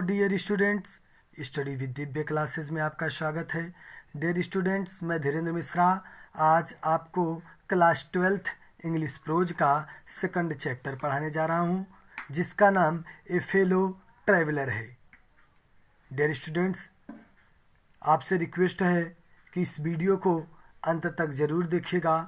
Dear students, study with Divya classes में आपका स्वागत है। डियर स्टूडेंट्स, मैं धीरेन्द्र मिश्रा आज आपको क्लास 12th इंग्लिश प्रोज का सेकंड चैप्टर पढ़ाने जा रहा हूँ, जिसका नाम ए फेलो ट्रैवलर है। डियर स्टूडेंट्स, आपसे रिक्वेस्ट है कि इस वीडियो को अंत तक ज़रूर देखिएगा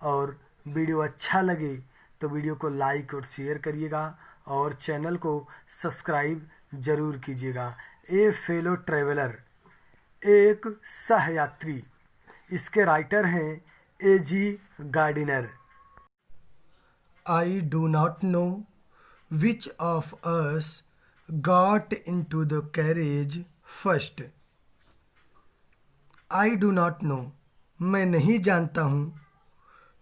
और वीडियो अच्छा लगे तो वीडियो को लाइक और शेयर करिएगा और चैनल को सब्सक्राइब ज़रूर कीजिएगा। ए फेलो ट्रैवलर, एक सहयात्री, इसके राइटर हैं A.G. Gardiner. I do not know which of us got into the carriage first. I do not know, मैं नहीं जानता हूँ,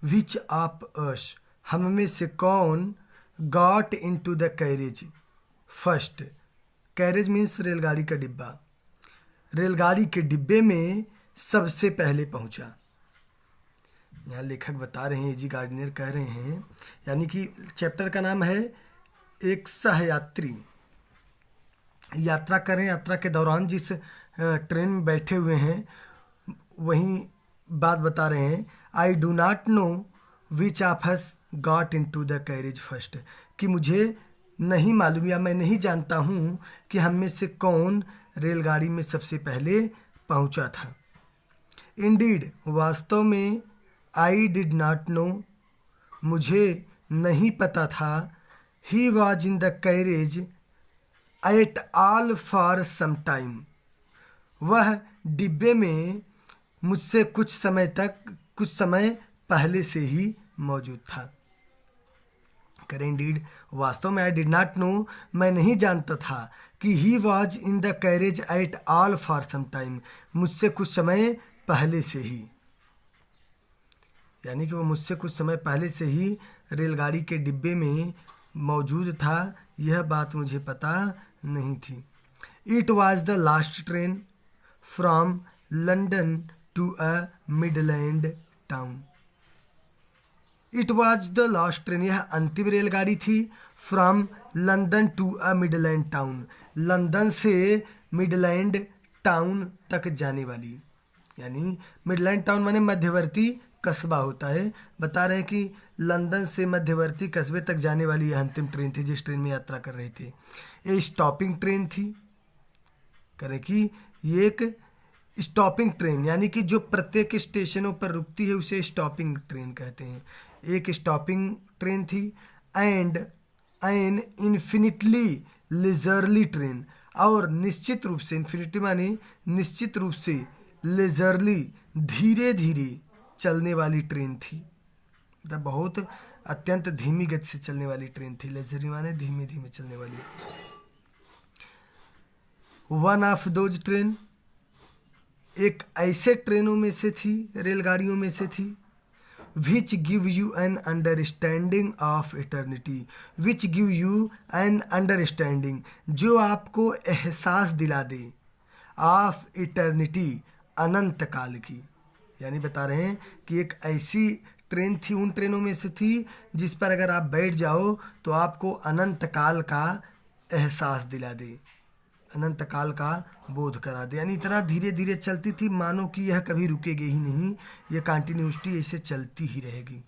विच ऑफ अस, हम में से कौन, got into the carriage first. Carriage means रेलगाड़ी का डिब्बा, रेलगाड़ी के डिब्बे में सबसे पहले पहुंचा। यहाँ लेखक बता रहे हैं, A.G. गार्डिनर कह रहे हैं, यानी कि चैप्टर का नाम है एक सहयात्री। यात्रा करें, यात्रा के दौरान जिस ट्रेन में बैठे हुए हैं वही बात बता रहे हैं। I do not know which of us got into the carriage first, कि मुझे नहीं मालूम या मैं नहीं जानता हूँ कि हम में से कौन रेलगाड़ी में सबसे पहले पहुँचा था। इंडीड, वास्तव में, आई डिड नॉट नो, मुझे नहीं पता था, he was in the carriage at all for some time, वह डिब्बे में मुझसे कुछ समय पहले से ही मौजूद था। करें इंडीड, वास्तव में, आई डिड नॉट नो, मैं नहीं जानता था कि he was in the carriage at all for some time, मुझसे कुछ समय पहले से ही, यानी कि वो मुझसे कुछ समय पहले से ही रेलगाड़ी के डिब्बे में मौजूद था, यह बात मुझे पता नहीं थी। It was the last train from London to a Midland town. It was the last train, यह अंतिम रेलगाड़ी थी, from London to a Midland town, London से मिडलैंड टाउन तक जाने वाली, यानी मिडलैंड टाउन माने मध्यवर्ती कस्बा होता है। बता रहे हैं कि लंदन से मध्यवर्ती कस्बे तक जाने वाली यह अंतिम ट्रेन थी जिस ट्रेन में यात्रा कर रहे थे। ये स्टॉपिंग ट्रेन थी। करें कि ये एक स्टॉपिंग ट्रेन, यानी कि जो प्रत्येक स्टेशनों पर रुकती है उसे स्टॉपिंग ट्रेन कहते हैं। एक स्टॉपिंग ट्रेन थी। And an infinitely leisurely train, और निश्चित रूप से, इन्फिनिटी माने निश्चित रूप से, लेजरली धीरे धीरे चलने वाली ट्रेन थी, मतलब बहुत अत्यंत धीमी गति से चलने वाली ट्रेन थी। लेजरली माने धीमे धीमे चलने वाली। वन ऑफ दोज ट्रेन, एक ऐसे ट्रेनों में से थी, रेलगाड़ियों में से थी, which give you an understanding of eternity, which give you an understanding, जो आपको एहसास दिला दे, ऑफ इटर्निटी, अनंत काल की। यानी बता रहे हैं कि एक ऐसी ट्रेन थी, उन ट्रेनों में से थी जिस पर अगर आप बैठ जाओ तो आपको अनंत काल का एहसास दिला दे, अनंत काल का बोध करा दे। यानी इतना धीरे धीरे चलती थी मानो कि यह कभी रुकेगी ही नहीं, यह कंटिन्यूटी ऐसे चलती ही रहेगी।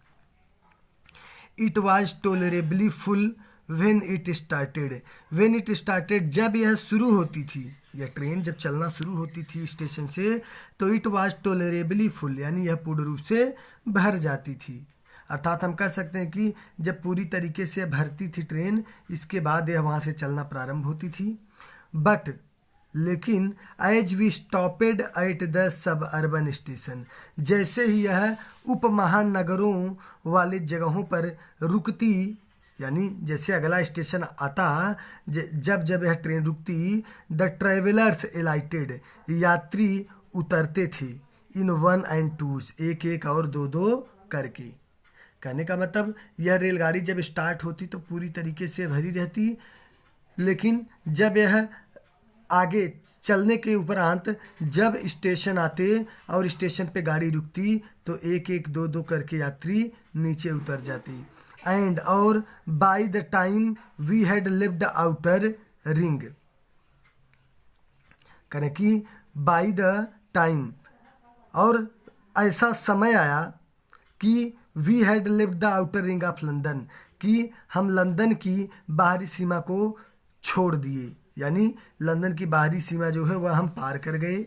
It was tolerably full when it started, when it started, जब यह शुरू होती थी, यह ट्रेन जब चलना शुरू होती थी स्टेशन से, तो इट वॉज टोलरेबली फुल, यानी यह पूर्ण रूप से भर जाती थी। अर्थात हम कह सकते हैं कि जब पूरी तरीके से भरती थी ट्रेन, इसके बाद यह वहाँ से चलना प्रारंभ होती थी। बट लेकिन as we stopped at the suburban station, जैसे ही यह उप महानगरों वाले जगहों पर रुकती, यानी जैसे अगला स्टेशन आता, जब जब यह ट्रेन रुकती, द ट्रेवलर्स एलाइटेड, यात्री उतरते थे, इन वन एंड टूज, एक एक और दो दो करके। कहने का मतलब यह रेलगाड़ी जब स्टार्ट होती तो पूरी तरीके से भरी रहती, लेकिन जब यह आगे चलने के उपरांत जब स्टेशन आते और स्टेशन पे गाड़ी रुकती तो एक एक दो दो करके यात्री नीचे उतर जाती। एंड, और by the time we had left the outer ring, करें कि बाई द टाइम, और ऐसा समय आया कि we had left the outer ring of London, कि हम लंदन की बाहरी सीमा को छोड़ दिए, यानी लंदन की बाहरी सीमा जो है वह हम पार कर गए।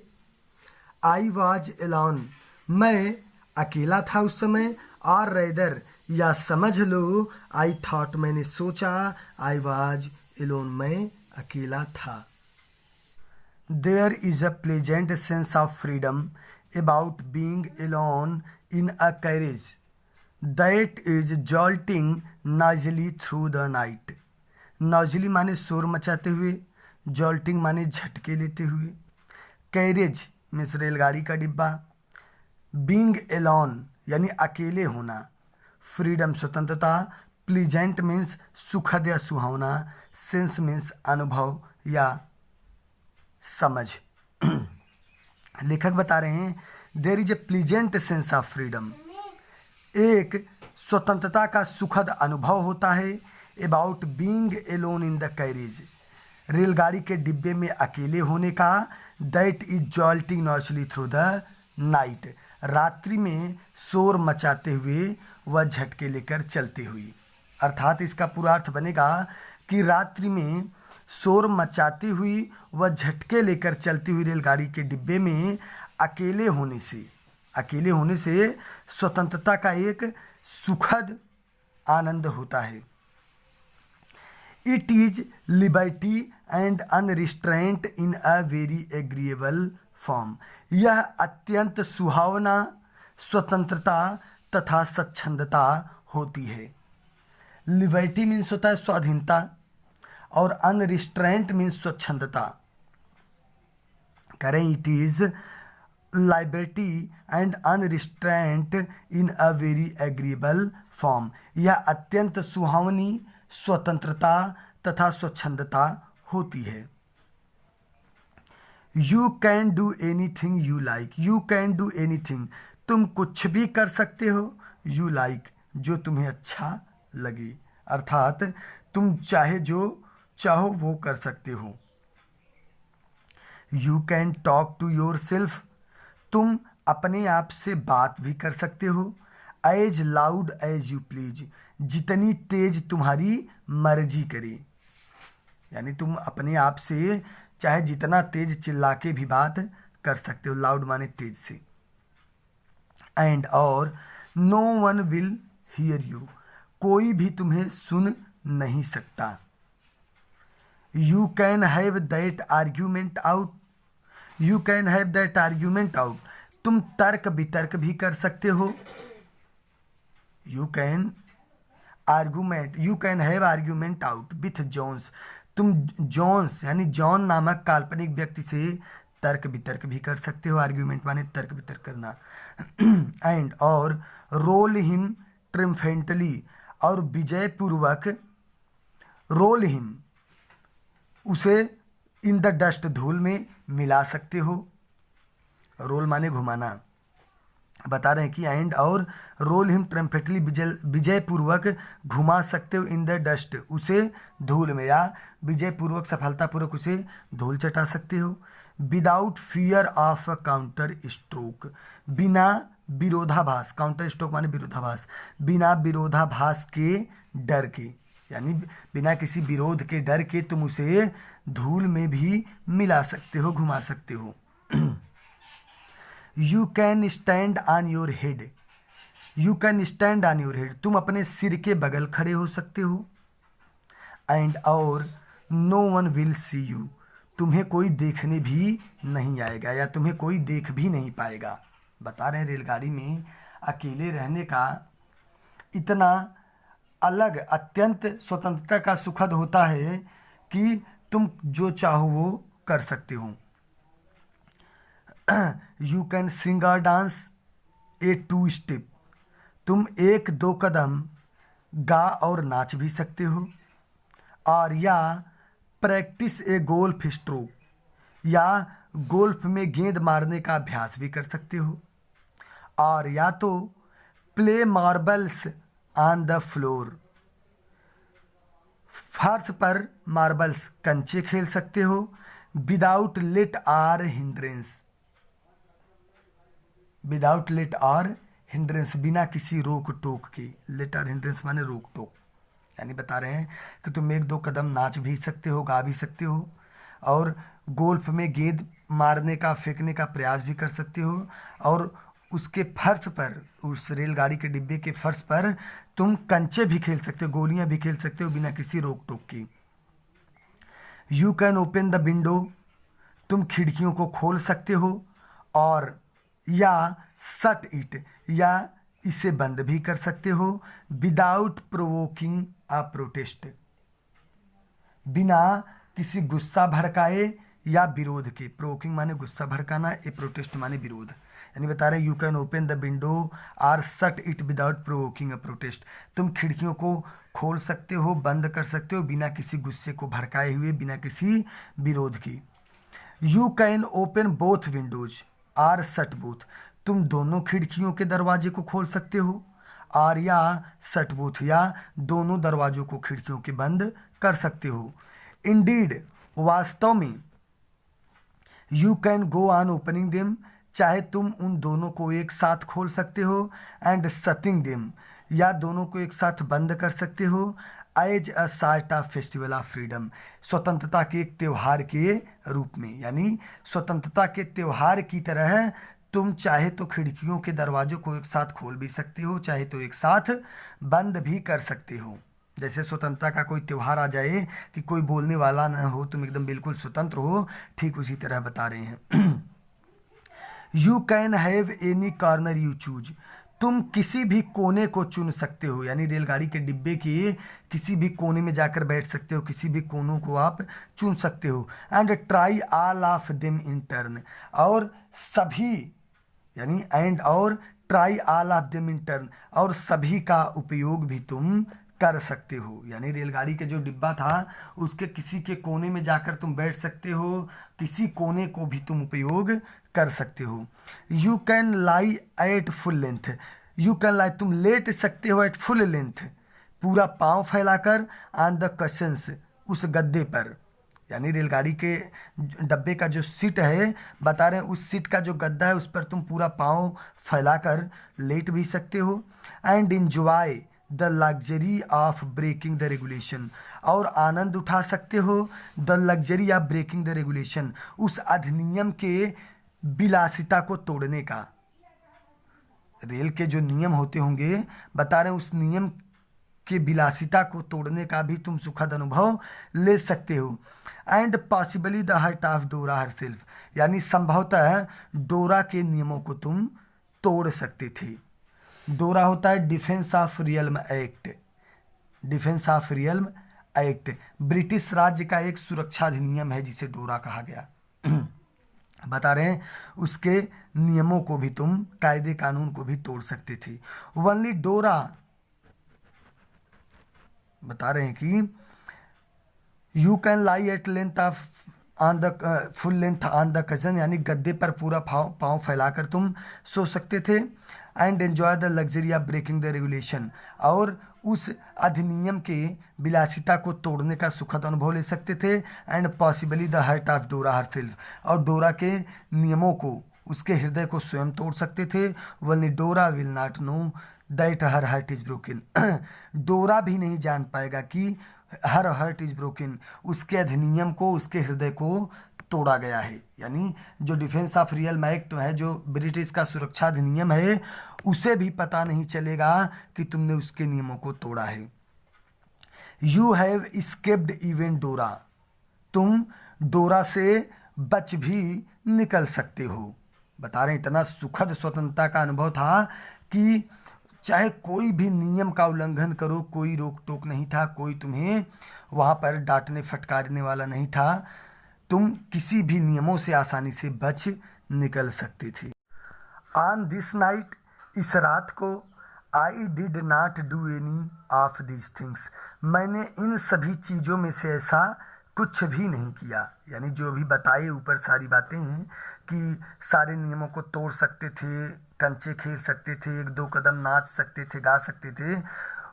आई वॉज एलोन, मैं अकेला था उस समय, और रेदर या समझ लो आई थॉट, मैंने सोचा, आई वॉज एलोन, मैं अकेला था। There is a pleasant sense of freedom about being alone in a carriage that is jolting noisily through the night. Noisily माने शोर मचाते हुए, जॉल्टिंग माने झटके लेते हुए। कैरेज मीन्स रेलगाड़ी का डिब्बा, बीइंग एलोन यानी अकेले होना, फ्रीडम स्वतंत्रता, प्लीजेंट मीन्स सुखद या सुहावना, सेंस मीन्स अनुभव या समझ। लेखक बता रहे हैं there is a pleasant sense of freedom, एक स्वतंत्रता का सुखद अनुभव होता है, about being alone in the carriage, रेलगाड़ी के डिब्बे में अकेले होने का, that is jolting noisily through the night, रात्रि में शोर मचाते हुए व झटके लेकर चलते हुए। अर्थात इसका पूरा अर्थ बनेगा कि रात्रि में शोर मचाती हुई व झटके लेकर चलती हुई रेलगाड़ी के डिब्बे में अकेले होने से स्वतंत्रता का एक सुखद आनंद होता है। It is liberty and unrestraint in a very agreeable form, यह अत्यंत सुहावना, स्वतंत्रता तथा स्वच्छंदता होती है। लिबर्टी मीन्स होता है स्वाधीनता, और अनरिस्ट्रेंट मीन्स स्वच्छंदता। करें it is liberty and unrestraint in a very agreeable form, यह अत्यंत सुहावनी, स्वतंत्रता तथा स्वच्छंदता होती है। You can do anything you like, you can do anything, तुम कुछ भी कर सकते हो, यू लाइक जो तुम्हें अच्छा लगे, अर्थात तुम चाहे जो चाहो वो कर सकते हो। You can talk to yourself, तुम अपने आप से बात भी कर सकते हो, as loud as you please, जितनी तेज तुम्हारी मर्जी करे, यानी तुम अपने आप से चाहे जितना तेज चिल्ला के भी बात कर सकते हो, लाउड माने तेज से। एंड और no one will hear you, कोई भी तुम्हें सुन नहीं सकता। You can have that argument out, you can have that argument out, तुम तर्क वितर्क भी कर सकते हो। You can argument, you can have argument out with Jones, तुम जोन्स यानी जॉन नामक काल्पनिक व्यक्ति से तर्क वितर्क भी कर सकते हो, आर्ग्यूमेंट माने तर्क वितर्क करना। एंड और रोल हिम ट्रिम्फेंटली, और विजय पूर्वक, रोल हिम उसे इन द डस्ट, धूल में मिला सकते हो, रोल माने घुमाना। बता रहे हैं कि एंड और रोल हिम ट्रम्पेटली, विजय पूर्वक घुमा सकते हो, इन द डस्ट उसे धूल में, या विजय पूर्वक सफलतापूर्वक उसे धूल चटा सकते हो। Without fear of a counter stroke, बिना विरोधाभास, काउंटर स्ट्रोक माने विरोधाभास, बिना विरोधाभास के डर के, यानी बिना किसी विरोध के डर के तुम उसे धूल में भी मिला सकते हो, घुमा सकते हो। You can stand on your head, you can stand on your head, तुम अपने सिर के बगल खड़े हो सकते हो। एंड और no one will see you, तुम्हें कोई देखने भी नहीं आएगा, या तुम्हें कोई देख भी नहीं पाएगा। बता रहे हैं रेलगाड़ी में अकेले रहने का इतना अलग, अत्यंत स्वतंत्रता का सुखद होता है कि तुम जो चाहो वो कर सकते हो। यू कैन सिंग और डांस ए टू स्टेप, तुम एक दो कदम गा और नाच भी सकते हो। और या प्रैक्टिस ए गोल्फ स्ट्रोक, या गोल्फ में गेंद मारने का अभ्यास भी कर सकते हो। और या तो play marbles on the floor, फर्श पर मार्बल्स कंचे खेल सकते हो। Without let or hindrance, without let or hindrance, बिना किसी रोक टोक के। लेट आर हिंड्रेंस माने रोक टोक, यानी बता रहे हैं कि तुम एक दो कदम नाच भी सकते हो, गा भी सकते हो, और गोल्फ में गेंद मारने का, फेंकने का प्रयास भी कर सकते हो, और उसके फर्श पर, उस रेलगाड़ी के डिब्बे के फर्श पर तुम कंचे भी खेल सकते हो, गोलियां भी खेल सकते हो बिना किसी रोक टोक की। You can open the window, तुम खिड़कियों को खोल सकते हो, और या शट इट, या इसे बंद भी कर सकते हो, विदाउट प्रोवोकिंग अ प्रोटेस्ट, बिना किसी गुस्सा भड़काए या विरोध के। प्रोवोकिंग माने गुस्सा भड़काना, ए प्रोटेस्ट माने विरोध। यानी बता रहे हैं you can open the window or shut it without provoking a protest, तुम खिड़कियों को खोल सकते हो, बंद कर सकते हो बिना किसी गुस्से को भड़काए हुए, बिना किसी विरोध की। You can open both windows or shut both, तुम दोनों खिड़कियों के दरवाजे को खोल सकते हो, आर या शट बोथ, या दोनों दरवाजों को, खिड़कियों के बंद कर सकते हो। इंडीड, वास्तव में, you can go on opening them, चाहे तुम उन दोनों को एक साथ खोल सकते हो, एंड शटिंग देम, या दोनों को एक साथ बंद कर सकते हो, as a sort of festival of freedom, स्वतंत्रता के एक त्यौहार के रूप में। यानी स्वतंत्रता के त्यौहार की तरह तुम चाहे तो खिड़कियों के दरवाजों को एक साथ खोल भी सकते हो, चाहे तो एक साथ बंद भी कर सकते हो। जैसे स्वतंत्रता का कोई त्यौहार आ जाए कि कोई बोलने वाला ना हो, तुम एकदम बिल्कुल स्वतंत्र हो, ठीक उसी तरह बता रहे हैं। You can have any corner you choose, तुम किसी भी कोने को चुन सकते हो, यानी रेलगाड़ी के डिब्बे के किसी भी कोने में जाकर बैठ सकते हो, किसी भी कोनों को आप चुन सकते हो। And try all of them in turn, और सभी, यानी एंड और try all of them in turn, और सभी का उपयोग भी तुम कर सकते हो। यानी रेलगाड़ी के जो डिब्बा था उसके किसी के कोने में जाकर तुम बैठ सकते हो, किसी कोने को भी तुम उपयोग कर सकते हो। You can lie at full length, you can लाई, तुम लेट सकते हो एट फुल लेंथ, पूरा पाँव फैलाकर, ऑन द कशंस, उस गद्दे पर, यानी रेलगाड़ी के डब्बे का जो सीट है, बता रहे हैं उस सीट का जो गद्दा है उस पर तुम पूरा पाँव फैलाकर लेट भी सकते हो। And enjoy the luxury of breaking the regulation, और आनंद उठा सकते हो the luxury of breaking the regulation, उस अधिनियम के विलासिता को तोड़ने का। रेल के जो नियम होते होंगे, बता रहे हैं उस नियम के विलासिता को तोड़ने का भी तुम सुखद अनुभव ले सकते हो। And possibly the hurt of डोरा हरसेल्फ, यानी संभवतः डोरा के नियमों को तुम तोड़ सकते थे। डोरा होता है defence of realm act, defence of realm act British राज्य का एक सुरक्षा अधिनियम है जिसे डोरा कहा गया। बता रहे हैं उसके नियमों को भी तुम, कायदे कानून को भी तोड़ सकते थे। ओनली डोरा, बता रहे हैं कि you can lie at length of on the full length on the cushion, यानी गद्दे पर पूरा पाँव फैलाकर तुम सो सकते थे। And enjoy the luxury of breaking the regulation, और उस अधिनियम के विलासिता को तोड़ने का सुखद अनुभव ले सकते थे। And possibly the hurt of डोरा हरसेल्फ, और डोरा के नियमों को, उसके हृदय को स्वयं तोड़ सकते थे। वल्ली डोरा will not know that her heart is broken, डोरा भी नहीं जान पाएगा कि हर हार्ट इज ब्रोकन, उसके अधिनियम को, उसके हृदय को तोड़ा गया है। यानी जो डिफेंस ऑफ रियल एक्ट है, जो ब्रिटिश का सुरक्षा अधिनियम है, उसे भी पता नहीं चलेगा कि तुमने उसके नियमों को तोड़ा है। यू हैव स्केप्ड इवन डोरा, तुम डोरा से बच भी निकल सकते हो। बता रहे इतना सुखद स्वतंत्रता का अनुभव था कि चाहे कोई भी नियम का उल्लंघन करो, कोई रोक टोक नहीं था, कोई तुम्हें वहाँ पर डांटने फटकारने वाला नहीं था, तुम किसी भी नियमों से आसानी से बच निकल सकती थी। ऑन दिस नाइट, इस रात को, आई did not do any of this things, मैंने इन सभी चीज़ों में से ऐसा कुछ भी नहीं किया। यानी जो भी बताए ऊपर सारी बातें हैं कि सारे नियमों को तोड़ सकते थे, कंचे खेल सकते थे, एक दो कदम नाच सकते थे, गा सकते थे,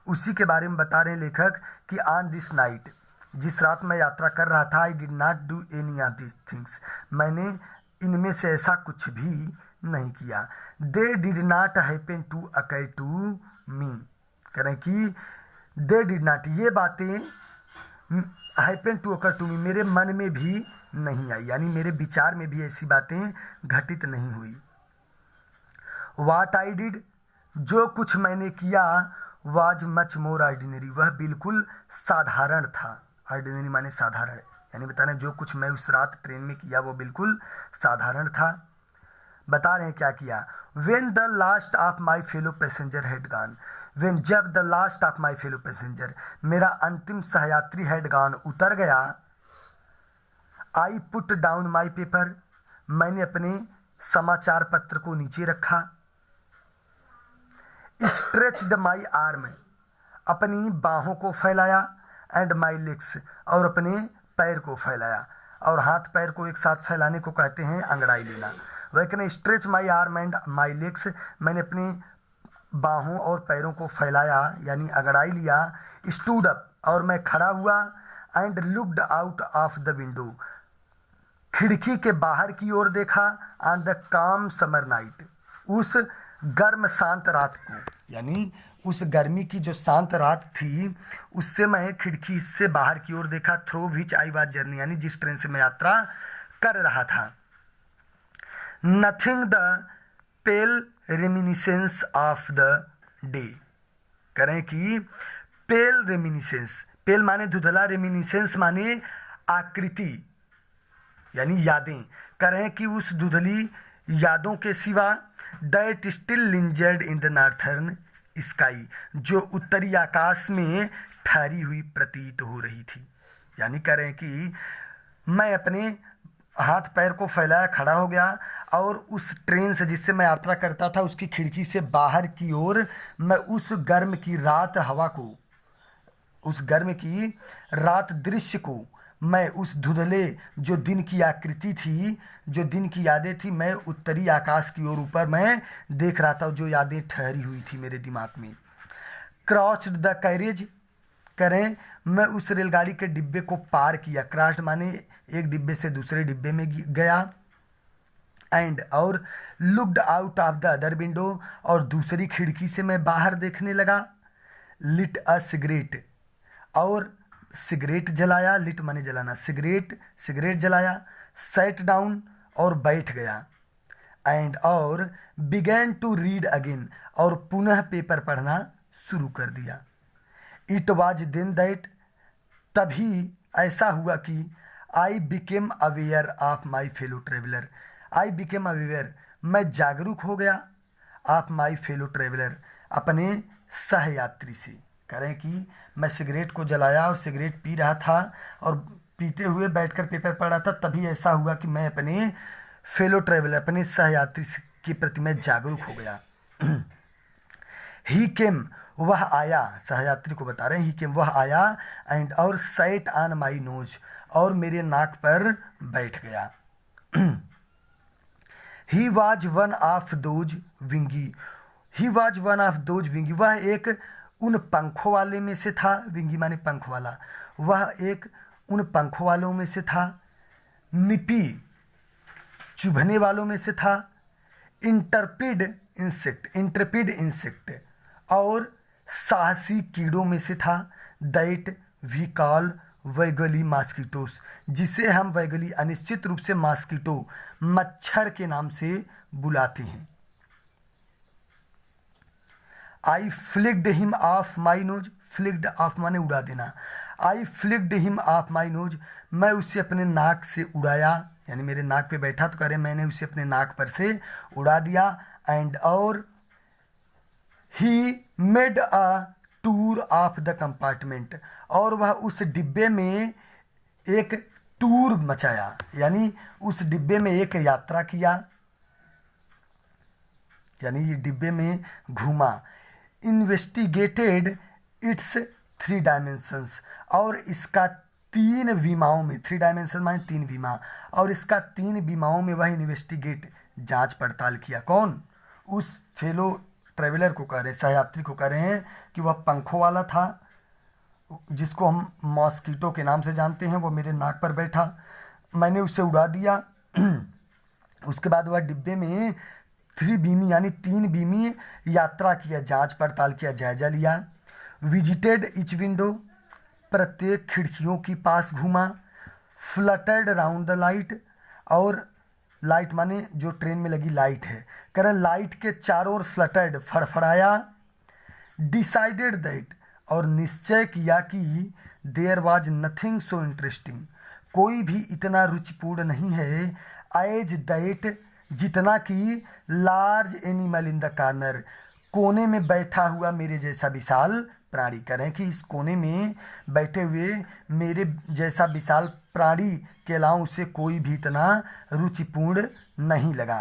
उसी के बारे में बता रहे हैं लेखक कि ऑन दिस नाइट, जिस रात मैं यात्रा कर रहा था, I did not do any of this things, मैंने इनमें से ऐसा कुछ भी नहीं किया। They did not happen to occur to me, करें कि दे डिड नॉट, ये बातें happen to occur to me, मेरे मन में भी नहीं आई, यानी मेरे विचार में भी ऐसी बातें घटित नहीं हुई। वाट आई डिड, जो कुछ मैंने किया, वाज मच मोर ऑर्डिनरी, वह बिल्कुल साधारण था। ऑर्डिनरी माने साधारण, यानी बता रहे हैं जो कुछ मैं उस रात ट्रेन में किया वो बिल्कुल साधारण था। बता रहे हैं क्या किया। When the last of my fellow passenger had gone, when जब the last of my fellow passenger, मेरा अंतिम सहयात्री हैड गॉन, उतर गया। I put down my paper, मैंने अपने समाचार पत्र को नीचे रखा। स्ट्रेच्ड माई आर्म, अपनी बाहों को फैलाया। एंड माई लेग्स, और अपने पैर को फैलाया, और हाथ पैर को एक साथ फैलाने को कहते हैं अंगड़ाई लेना। वह कहने stretch my arm and my legs, मैंने अपने बाहों और पैरों को फैलाया यानी अंगड़ाई लिया। स्टूड अप, और मैं खड़ा हुआ। And looked out of the window, खिड़की के बाहर की ओर देखा। ऑन द काम समर नाइट, उस गर्म शांत रात को, यानी उस गर्मी की जो शांत रात थी उससे मैं खिड़की से बाहर की ओर देखा। Through which I was journey, यानी जिस ट्रेन से मैं यात्रा कर रहा था। Nothing the pale reminiscence of the day, करें कि पेल रेमिनिसेंस, पेल माने धुंधला, रेमिनिसेंस माने आकृति यानी यादें, करें कि उस धुंधली यादों के सिवा that still लिंजर्ड in the northern sky, जो उत्तरी आकाश में ठहरी हुई प्रतीत हो रही थी। यानी करें कि मैं अपने हाथ पैर को फैलाया, खड़ा हो गया, और उस ट्रेन से जिससे मैं यात्रा करता था उसकी खिड़की से बाहर की ओर मैं उस गर्म की रात हवा को, उस गर्म की रात दृश्य को, मैं उस धुंधले जो दिन की आकृति थी, जो दिन की यादें थी, मैं उत्तरी आकाश की ओर ऊपर मैं देख रहा था, जो यादें ठहरी हुई थी मेरे दिमाग में। क्रॉस्ड द कैरेज, करें मैं उस रेलगाड़ी के डिब्बे को पार किया। क्रॉस्ड माने एक डिब्बे से दूसरे डिब्बे में गया। एंड, और looked out of the other window, और दूसरी खिड़की से मैं बाहर देखने लगा। लिट अ सिगरेट, और सिगरेट जलाया। लिट माने जलाना, सिगरेट, सिगरेट जलाया। सेट डाउन, और बैठ गया। एंड, और बिगैन टू रीड अगेन, और पुनः पेपर पढ़ना शुरू कर दिया। इट वाज देन दैट, तभी ऐसा हुआ कि I became aware of my fellow traveller, I became aware, मैं जागरूक हो गया। ऑफ माई फेलो ट्रेवलर, अपने सहयात्री से। करें कि मैं सिगरेट को जलाया और सिगरेट पी रहा था, और पीते हुए बैठकर पेपर पढ़ रहा था, तभी ऐसा हुआ कि मैं अपने फेलो ट्रेवलर, अपने सहयात्री के प्रति मैं जागरूक हो गया। ही केम, वह आया, सहयात्री को बता रहे हैं, ही केम, वह आया। एंड, और सैट ऑन माई नोज, और मेरे नाक पर बैठ गया। He was one of those wingy, he was one of those wingy, वह एक उन पंखों वाले में से था। विंगी माने पंख वाला, वह एक उन पंखों वालों में से था। निपी, चुभने वालों में से था। इंटरपिड इंसेक्ट, इंटरपिड इंसेक्ट, और साहसी कीड़ों में से था। दैट वी कॉल वैगली मॉस्किटोस, जिसे हम वैगली अनिश्चित रूप से मॉस्किटो, मच्छर के नाम से बुलाते हैं। I flicked him off my nose, flicked off माने उड़ा देना। I flicked him off my nose, मैं उसे अपने नाक से उड़ाया, यानी मेरे नाक पे बैठा तो करे मैंने उसे अपने नाक पर से उड़ा दिया। एंड, और he made a tour of the compartment, और वह उस डिब्बे में एक टूर मचाया, यानी उस डिब्बे में एक यात्रा किया, यानी ये डिब्बे में घूमा। इन्वेस्टिगेटेड इट्स 3 डायमेंशंस, और इसका 3 विमाओं में, 3 डायमेंशन माने 3 विमा, और इसका 3 विमाओं में वह इन्वेस्टिगेट, जांच पड़ताल किया। कौन? उस फेलो ट्रेवलर को कह रहे हैं, सहयात्री को कह रहे हैं कि वह पंखों वाला था, जिसको हम मॉस्किटो के नाम से जानते हैं, वो मेरे नाक पर बैठा। मैंने उसे उड़ा दिया। उसके बाद वह डिब्बे में 3 बीमी यानी 3 बीमी यात्रा किया, जांच पड़ताल किया, जायजा लिया। विजिटेड इच विंडो, प्रत्येक खिड़कियों के पास घूमा। फ्लटर्ड राउंड द लाइट, और लाइट माने जो ट्रेन में लगी लाइट है, कारण लाइट के चारों ओर फ्लटर्ड फड़फड़ाया। डिसाइडेड दैट, और निश्चय किया कि there was nothing so interesting, कोई भी इतना रुचिपूर्ण नहीं है, एज दैट, जितना कि large animal in the corner, कोने में बैठा हुआ मेरे जैसा विशाल प्राणी। करें कि इस कोने में बैठे हुए मेरे जैसा विशाल प्राणी के अलावा उसे कोई भी इतना रुचिपूर्ण नहीं लगा।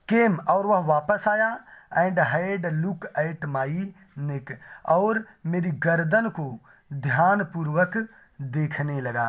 केम, और वह वापस आया। And had look at my neck, और मेरी गर्दन को ध्यानपूर्वक देखने लगा।